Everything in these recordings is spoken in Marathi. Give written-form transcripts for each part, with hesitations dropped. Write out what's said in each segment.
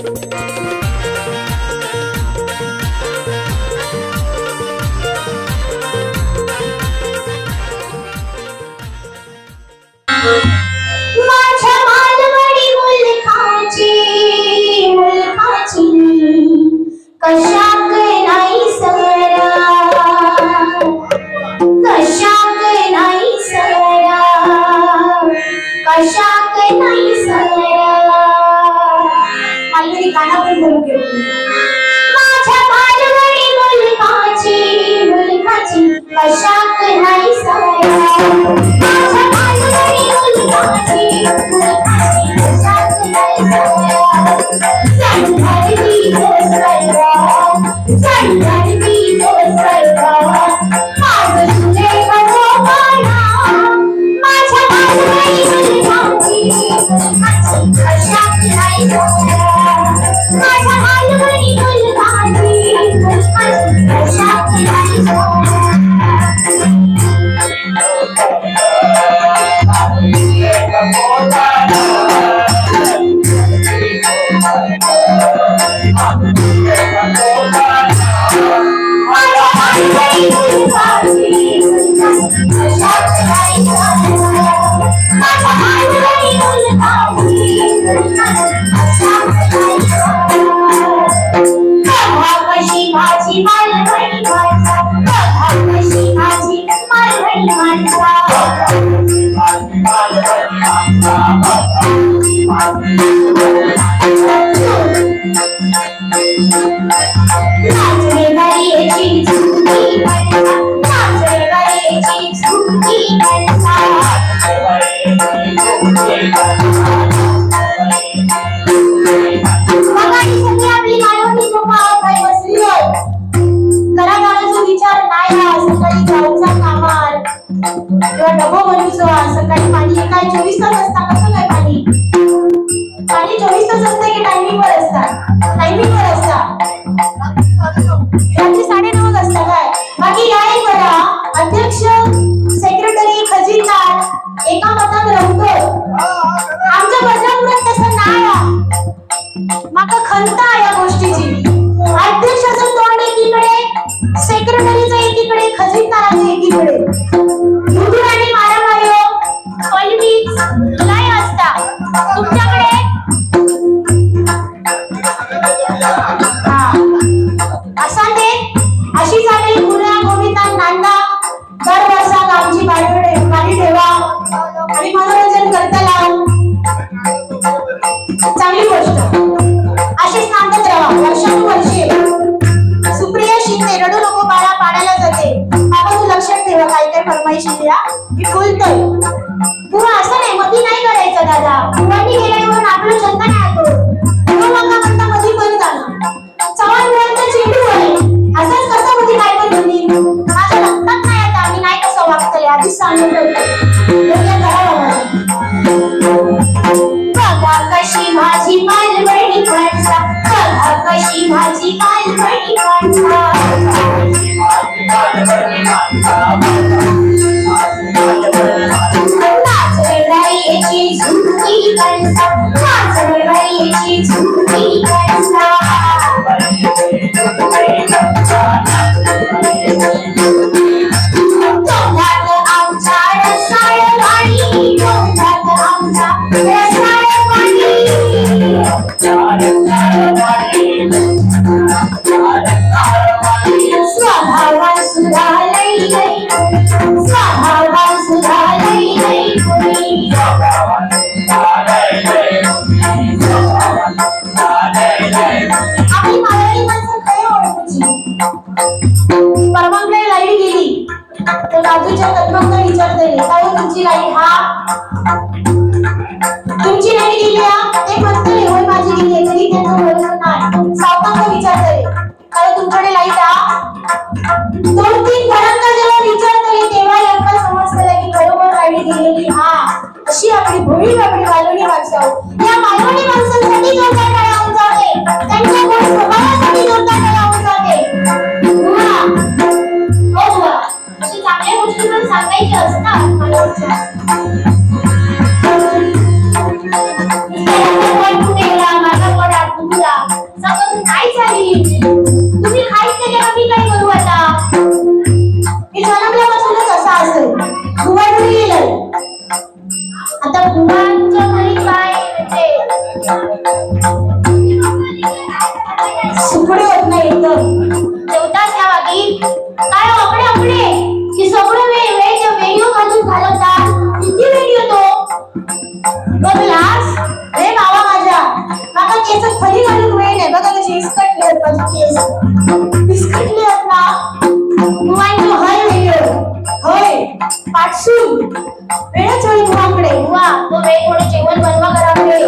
माझ्या मालवणी मुलखाची कशाक नाही सरा, कशाक नाही सरा, कशाक नाही सरा. मालवणी गाणं पण बोलू घेऊ. माझ्या मालवणी मुलखाची कशाक नाही सरा, माझ्या मालवणी मुलखाची कशाक नाही सरा. संघर्षी स्वर्गा, संघर्षी स्वर्गा, माझ तुझे बरोबरा. माझ्या मालवणी मुलखाची कशाक नाही सरा, माझ्या मालवणी मुलखाची कशाक नाही सरा. कशी माझी मालवणी माणसा, कशी माझी मालवणी माणसा. नाचरे बाईची झुमकी बनसा, नाचरे बाईची झुमकी बनसा. मगाशी सगळी आपली मालवणी लोकं काय बसली आहेत. घरादाराचा विचार नाही हा. सकाळी जाऊचा कामार किंवा डबो बनवूचा. सकाळी पाणी काय 24 तास असता. कसं काय पाणी 24 तास असतं की टायमिंग वर असतात? टायमिंग वर असतात. रात्री 9:30 वाजता काय. बाकी या एक बघा, अध्यक्ष सेक्रेटरी खजिनदार एका मतात रमतो. आमच्या बजापुरात तसं नाही. माका खंत आहे या गोष्टीची. अध्यक्षाचं तोंड एकीकडे, सेक्रेटरीचं एकीकडे, खजिनदाराचं एकीकडे. युद्ध आणि मारामारी पलवीच नाही असता तुमच्याकडे. असा ते अशी झाली गुन्हा गोविंदा नांदा. दर वर्षात आमची गाडी ठेवा आणि मनोरंजन करता लाव. चांगली गोष्ट. अशीच नांदत राहा वर्षानुवर्षे. सुप्रिया शिंदे रडू नको बाळा पाण्याला जाते. बाबा तू लक्षात ठेवा काय काय फरमाईशी द्या मी बोलतोय. बुवा असं नाही मधी नाही करायचं दादा. बुवानी गेल्यावर आपलं छंद नाही आतो. बुवा मका म्हणता मधी पण झालं. चव्हाण मुलांचा चेंडू आहे. असंच कसं मध्ये काय पण होईल. माझ्या लक्षात नाही आता आम्ही नाही कसं वागतले. आधीच सांगितलं बघा कशी माझी मालवणी माणसा, बघा कशी माझी मालवणी माणसा. नाचरे बाईची झुमकी बनसा, नाचरे बाईची झुमकी बनसा. तोंडात आमच्या रसाळ वाणी, तोंडात आमच्या रसाळ वाणी. स्वभावात सुद्धा लई लई, स्वभावात सुद्धा लई लई कुणी. आपली मालवणी माणसं खरी ओळखायची. परवाकडे लाईट गेली तर बाजूच्या तत्वांना विचारते काय तुमची लाईट. हा तुमची लाईट गेली ते म्हणते होय माझी गेली तरी त्यांना ओळखत नाही. सावकांना विचारते काय तुमच्याकडे लाईट हा. 2-3 घरांना जेव्हा विचारते तेव्हा यांना समजतं की बरोबर लाईट गेलेली. हा अशी आपली भोळी आपली मालवणी माणसं. या मालवणी माणसांसाठी जोरदार टाळ्या होऊन जाते. त्यांच्या गोड स्वभावासाठी जोरदार टाळ्या होऊन जाते. अशी चांगल्या गोष्टी पण सांगायच्या असतात मालवणच्या. माझा शंभूला सांगून काय झाली तुम्ही खाईत नाही आम्ही काय करू आता हे जन्मल्यापासूनच असा असेल बुवा गेलं आता बुवांच्या घरी काय सुकडे होत नाही एकदम जेवताच या वागी काय आकडे आकडे की सगळं वेळ वेडिओ घालून घालवतात किती वेडिओ तो बघलास रे बाबा माझ्या काका केस खाली घालून वेळ नाही बघा कशी इसकटले केस इसकटले ना बुवांची हय वेळ होय पाठसून वेळच होईल बुवाकडे बुवा तो वेळ थोडं जेवण बनवा घराकडे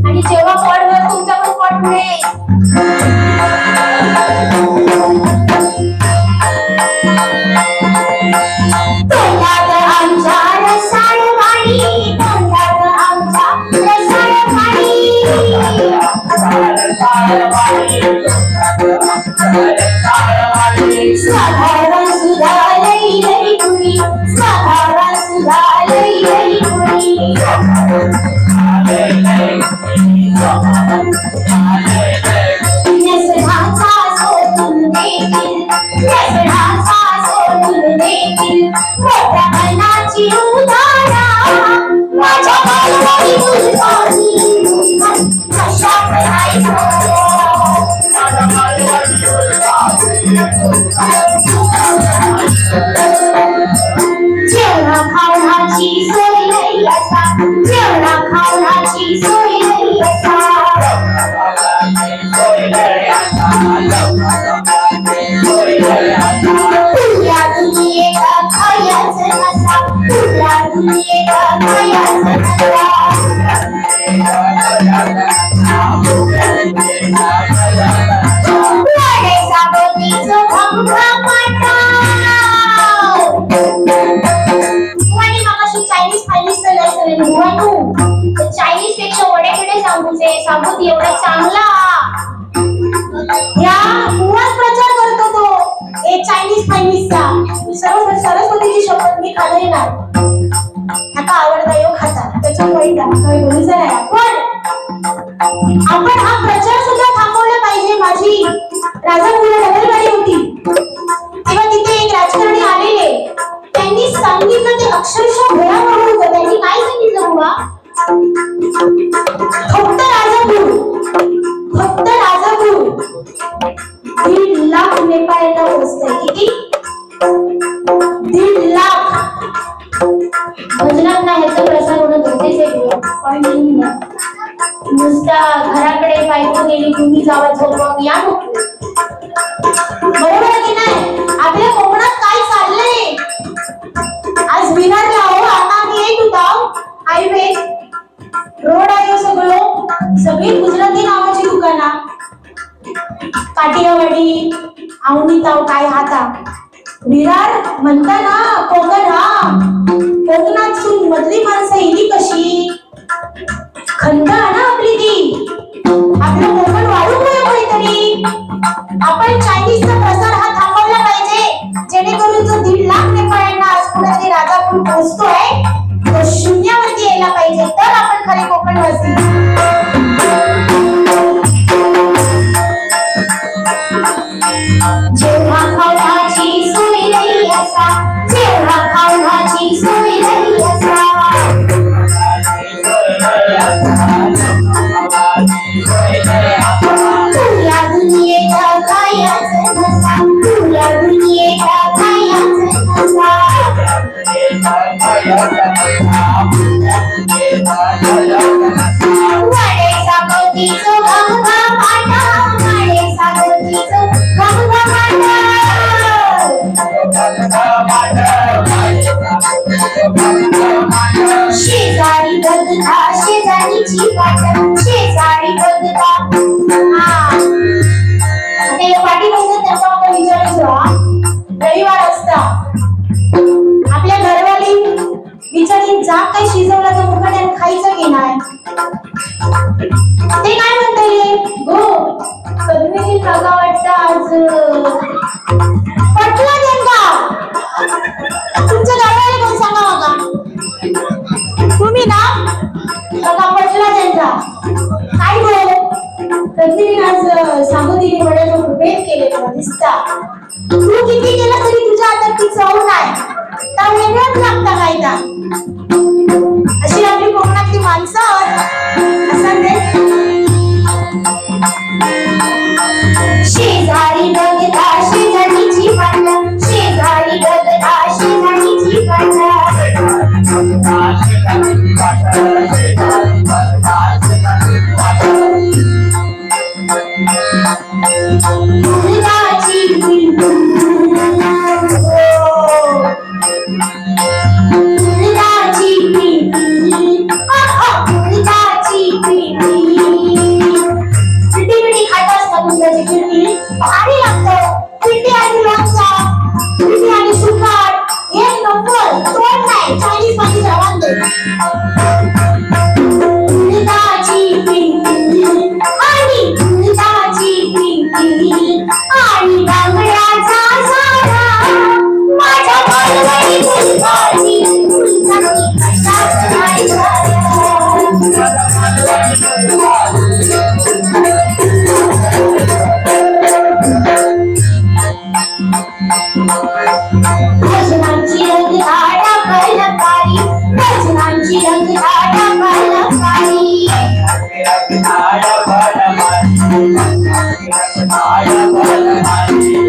आणि जेव्हा पॉटवर तुमच्या पण पॉट मिळेल साधारण सुधा लई लई पुरी साधारण सुधा लई लई पुरी नसराचा सोडून देखील नसराचा सोडून देखील मोठ्या मनाची उदारा माझ्या बालवाडी उलवानी कशा करायचं जेवणा खावण्याची सोय नाही असा जेवणा खावण्याची सोय नाही असा तुझ्या दुनियेला खायचं नसा तुझ्या दुनियेला खायचं चायनीज पेक्षा वड्याकडे सांगूचे एवढा चांगला या बुवाच प्रचार करतो तो एक चायनीजचा सरस्वतीची शपथ मी खाल्ली नाही आता आवडता येऊ खाता त्याच्या काही बोलूचं नाही आपण हा प्रचार सुद्धा थांबवला पाहिजे माझी राजापूरला डबलगाडी होती तेव्हा तिथे एक राजकारणी आलेले त्यांनी सांगितलं ते अक्षरशः भयावह होतं त्यांनी काय सांगितलं बुवा फक्त राजापूर 1.5 लाख नेपाळला पोहोचतंय किती 1.5 लाख भजनात नाही ह्याचा प्रसार होणं गरजेचं आहे पण नुसता घराकडे बायको गेली तुम्ही जावा झोपवा या नको बरोबर आहे की नाही आपल्या कोकणात काय चाललंय आज बिहारला हो आता मी येत होता हायवे रोड आहे सगळं सगळी गुजराती नावाची दुकाना काटियावाडी आवणीताव काय हाता विरार म्हणता ना कोकण हा कोकणात मधली माणसं इली कशी खंड ना आपली ती आपलं कोकण वाढू नये काहीतरी आपण चायनीजचा प्रसार हा थांबवला पाहिजे जेणेकरून जो 1.5 लाख नेपाळ्यांना आज कुठे राजापूर पोहोचतोय तो शून्यावरती यायला पाहिजे तर आपण खरे कोकणवासी जेव्हा खावण्याची सोय नाही असा जेव्हा खावण्याची सोय नाही असा तुला दुनियेला खायचं नसा तुला दुनियेला खायचं नसा वड्याकडे आज सामोदिने वड्याचा भेट केलेला दिसता. तू किती केलं तरी तुझ्या हातात ती चव नाही. त्या वेगळंच लागतं काय का. अशी आपली कोकणातली माणसं असं ते शेजारी बघता शेजारीची पानं, शेजारी बघता शेजारीची पानं. भारी लागतं. पिठी आणि लोणचं, पिठी आणि सुकाट एक नंबर. तोड नाही. चायनीज मध्ये जेवण दे. उडदाची पिठी आणि उडदाची पिठी आणि बांगड्याचा सारा माझ्या बालवाडी फुलकाची फुलकाची कशाच नाही झाल्या. भजनांची रंग आडा कलकारी, भजनांची रंग आडा कलकारी.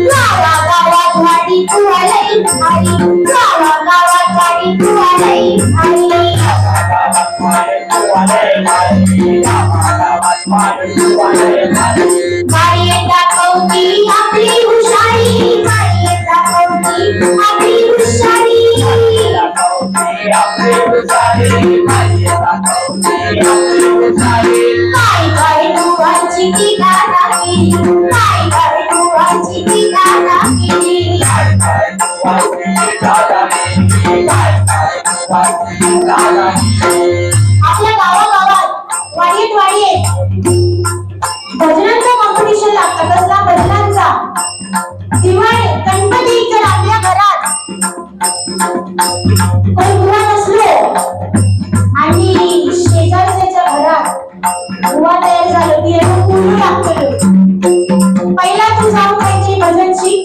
गावागावात वाडी तुवालाई भारी, गावागावात वाडी तुवालाई भारी. बाई दाखवती आपली हुशारी, बाई दाखवती आपली हुशारी. काय काय दुवाची ती गाणं केली, काय काय दुवाची ती गाणं केली. आपल्या गावागावात वाडीत वाडीत भजनांचं कॉम्पिटिशन लागतं. कसला भजनांचा. दिवाळी गणपती जर आपल्या घरात कोणी बुवा नसलो आणि शेजारच्या घरात बुवा तयार झालो की पूर्ण लागतो. पहिला तू जाऊ काहीतरी भजन शिक.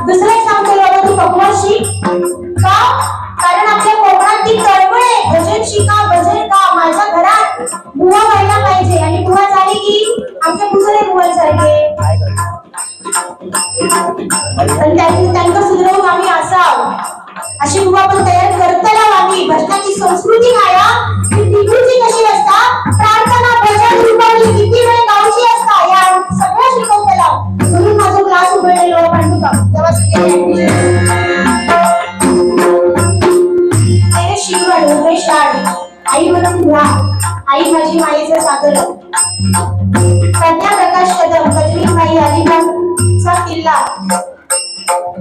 दुसरं सांगतो बाबा तू भगवान शिक. का? कारण आपल्या कोकणात ती तळमळ आहे. भजन शिका, भजन का. माझ्या घरात बुवा व्हायला पाहिजे आणि बुवा झाली की आमच्या दुसरे बुवांसारखे. पण त्यांना सुधरवून आम्ही असावं अशी बुवा पण तयार करताना आम्ही. भजनाची संस्कृती काय ती टिकूची कशी असता. प्रार्थना भजन रुपाली किती वेळ गावची असता या सगळं शिकवताना. म्हणून माझा क्लास उघडलेलो पांडुका तेव्हा शिकवण उमेश लाड. आई म्हणून घ्या. आई माझी मायेचं सागर. कन्या प्रकाश कदम कदमीबाई अलिबागचा किल्ला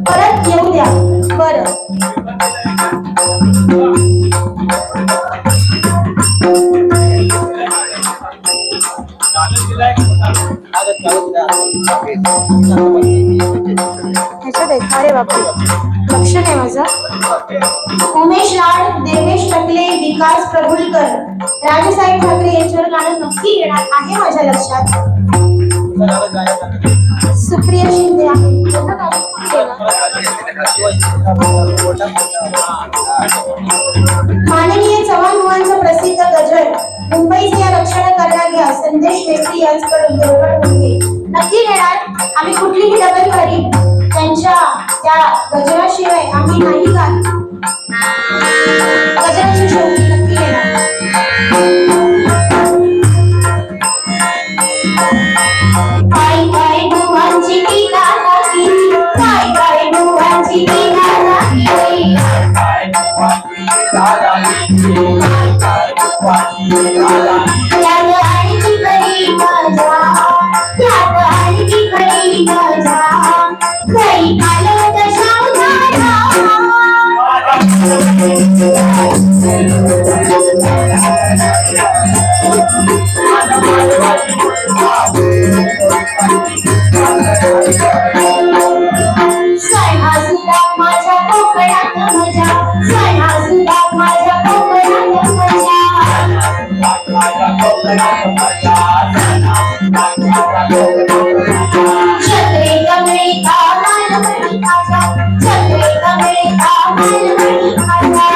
परत येऊ द्या. बरं अरे बापरे लक्ष नाही माझं. उमेश लाड, देवेश टकले, विकास प्रभुलकर, राजसाहेब ठाकरे यांच्यावर गाणं नक्की येणार आहे माझ्या लक्षात. सुप्रिया शिंदे आहे. माननीय चव्हाण बुवांचा प्रसिद्ध गजल मुंबईचे या रक्षण करण्या घ्या संदेश मेत्री यांच्याकडून देवगड होते नक्की घेणार. आम्ही कुठलीही डबल करी त्यांच्या त्या गजलाशिवाय आम्ही नाही गात. गजलाची शेवटी नक्की घेणार. काय काय बुवांची ती गाणं केली, काय काय बुवांची ती गाणं केली. त्यात आणखी करी मजा, त्यात आणखी करी मजा. काही कालवत सावधाना. माझ्या कोकणात मजा, माझ्या कोकणात मजा. छत्रे कमळे कामाल मणी खाजा, छत्रे कमळे कामाल मणी खाजा,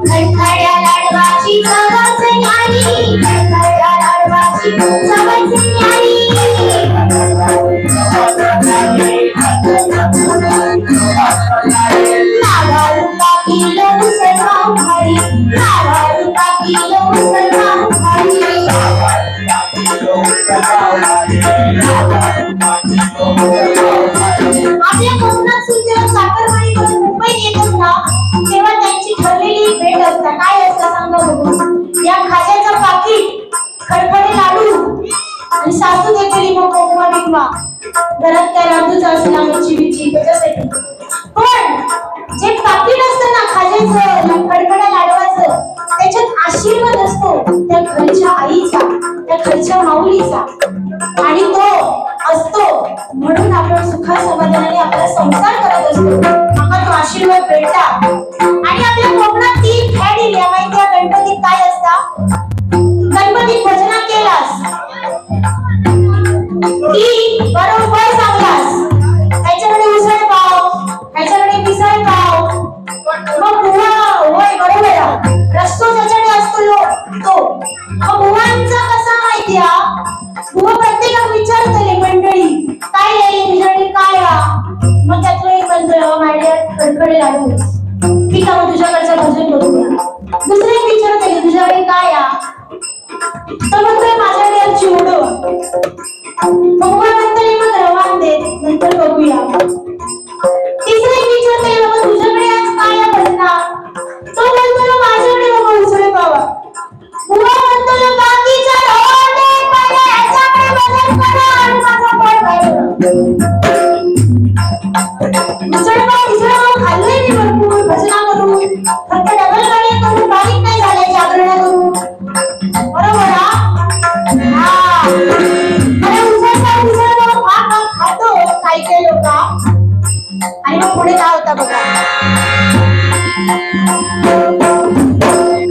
खडखड्या लाडवाची चवच न्यारी, खडखड्या लाडवाची चवच न्यारी, नावा रुपा किलो उसळपाव भारी, नावा रुपा किलो उसळपाव भारी, आपल्या कोकणात जेव्हा साखरमाळी करून मुंबईत येतात ना, तेव्हा त्यांची ठरलेली भेट असते. काय असतं सांगा बघू. या खाज्याचं पाकिट, खडखडे लाडू आणि सासू देतेली मग कोकमा बिकमा. घरात काय रांधूच असला मच्छी बिच्छी त्याच्यासाठी. पण जे पाकिट असतं ना खाज्याचं, खडखड्या लाडवाचं, त्याच्यात आशीर्वाद असतो त्या घरच्या आईचा, त्या घरच्या माऊलीचा. आणि तो असतो म्हणून आपण सुखा समाधानाने आपला संसार करत असतो. आम्हाला तो आशीर्वाद भेटला. आणि आपल्या कोकणात ती फॅड दिली माहिती आहे. गणपतीत काय असता, गणपतीत भजना केलास की बरोबर सांगलास, त्याच्याकडे उसळ पाव, त्याच्याकडे मिसळ पाव, मग बुवा होय बरोबर रस्तो ज्याच्याकडे असतो तो. मग बुवांचा कसा माहिती आहे, बुवा प्रत्येकाला विचारतले मंडळी काय आहे तुझ्याकडे काय आ, मग त्यातलं एक म्हणतो माझ्या खडखडे लाडू. ठीक आहे, मग तुझ्याकडचं भजन बघूया. दुसरे एक विचारतले तुझ्याकडे काय आ, तर म्हणतोय माझ्याकडे चिवडो. मग म्हणतले मग रवान दे, नंतर बघूया. तिसरे एक विचारतले बाबा तुझ्याकडे आज काय आ भजना, तो म्हणतो माझ्याकडे बाबा उसळ पावा. बुवा म्हणतो बाकीचा रवान दे, पहिले याच्याकडे भजन करा आणि माझा पोट भरेल. मिसळपाव खाल्लंय मी भरपूर भजना करून, फक्त डबल गाडी करून बारीक नाही झाल्या जागरण करून. बरोबर हा. अरे उसळपाव खातो काही काही लोक. आणि मग पुढे काय होता बघा.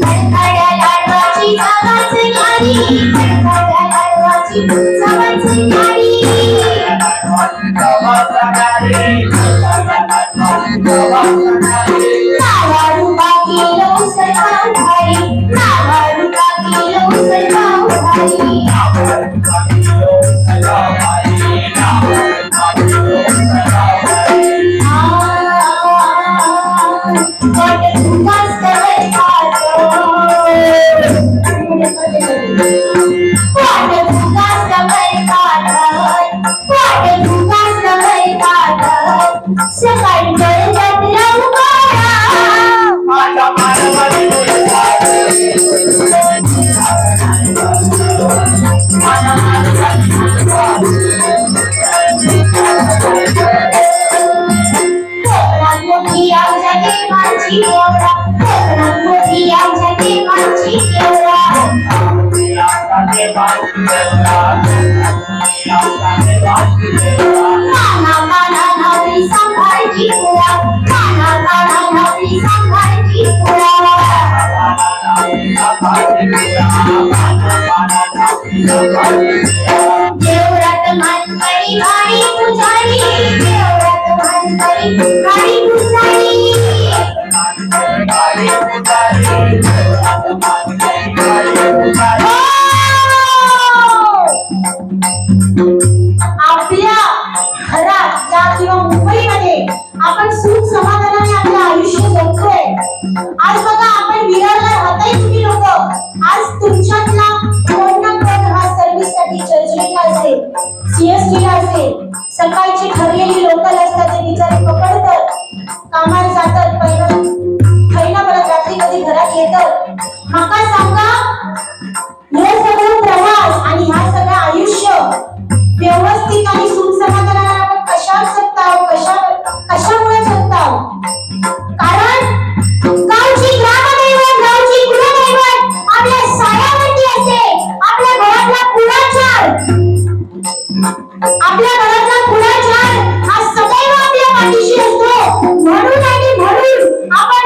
खडखड्या लाडवाची चवच न्यारी, खडखड्या लाडवाची चवच न्यारी, नावा रुपा किलो उसळपाव भारी, नावा रुपा किलो उसळपाव भारी, पोट फुगास कवय खातो, पोट फुगास कवय खातो, पोट फुगास कवय खातो, सकाळी गळ्यात लवकरा. कोकणात मोठी आमच्या देवांची केवढा, कोकणात मोठी आमच्या देवांची केवढा, काना काना नावी सांभाळची कुळा, काना काना नावी सांभाळची कुळा, देवरात मानकरी गाडी पुजारी, देवरात मानकरी गाडी पुजारी, आपल्या घरात किंवा मुंबईमध्ये आपण सुख समाधानाने आपलं आयुष्य जगतोय. आज बघा आपण विरारला राहताय तुम्ही लोक. आज तुमच्यातला कोण ना कोण हा सर्व्हिससाठी चर्चगेटला असेल, सीएसटीला असेल. सकाळची ठरलेली लोकल असतात ते बिचारे पकडतात, कामाला जातात, पहिला परत रात्री कधी घरात येतात. माका सांगा हे सगळं प्रवास आणि ह्या सगळं आयुष्य व्यवस्थित आणि सुसमाधानाने आपण कशात जगताव, कशामुळे जगताव. कारण गावची ग्रामदैवत, गावची कुलदैवत आपल्या सायावरती असते. आपल्या घरातला कुळाचार, आपल्या घरातला कुळाचार हा सदैव आपल्या पाठीशी असतो. म्हणून आणि म्हणून आपण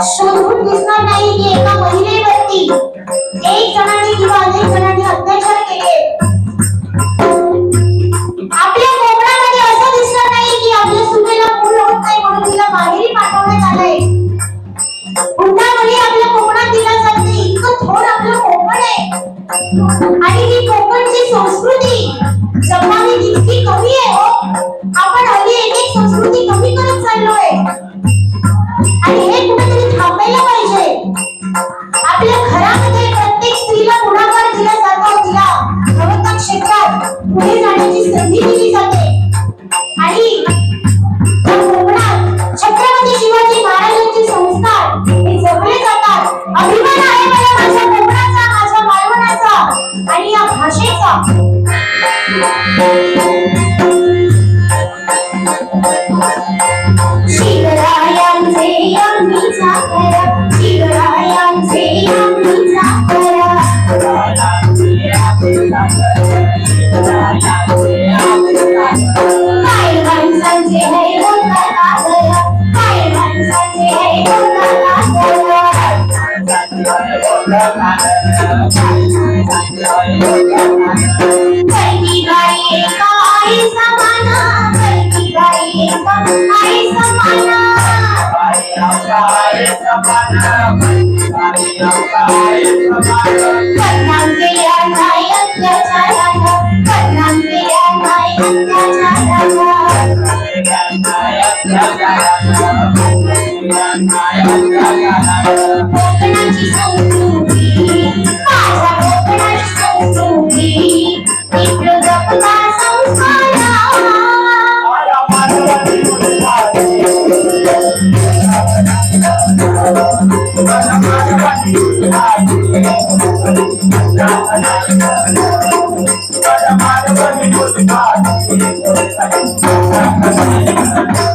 शोधून दिसणार नाही की एका महिलेवरती एक जणांनी किंवा अनेक जणांनी अत्याचार केले. आपल्या कोकणामध्ये असं दिसणार नाही की आपल्या सुनेला मूल होत नाही म्हणून तिला माहेरी पाठवण्यात आलंय. पुन्हा मुली आपल्या कोकणात दिला जात नाही, इतकं थोर आपलं कोकण आहे. आणि ही कोकणची संस्कृती जपानी इतकी कमी आहे हो. आपण हल्ली एक एक संस्कृती कमी करत चाललोय आणि हे कुठेतरी थांबायला पाहिजे. आपल्या घरामध्ये प्रत्येक स्त्रीला पुढाकार दिला जातो, तिला प्रवर्तक क्षेत्रात पुढे जाण्याची संधी दिली जाते. आणि कोकणात छत्रपती शिवाजी महाराजांचे संस्कार हे जपले जातात. अभिमान आहे मला माझ्या कोकणाचा, माझ्या मालवणाचा आणि या भाषेचा. शिवरायांचे आम्ही चाकरा, शिवरायांचे आम्ही चाकरा. काय माणसांचे हे होता नागरा, काय माणसांचे हे होता नागरा. कैकी गाई एका आई समाना, कैकी गाई एका आई समाना. बदनाम केल्या नाही अत्याचारानं, बदनाम केल्या नाही अत्याचारानं. कोकणाची संस्कृती, माझ्या कोकणाची संस्कृती, इकडं जपता संस्कार. Thank you.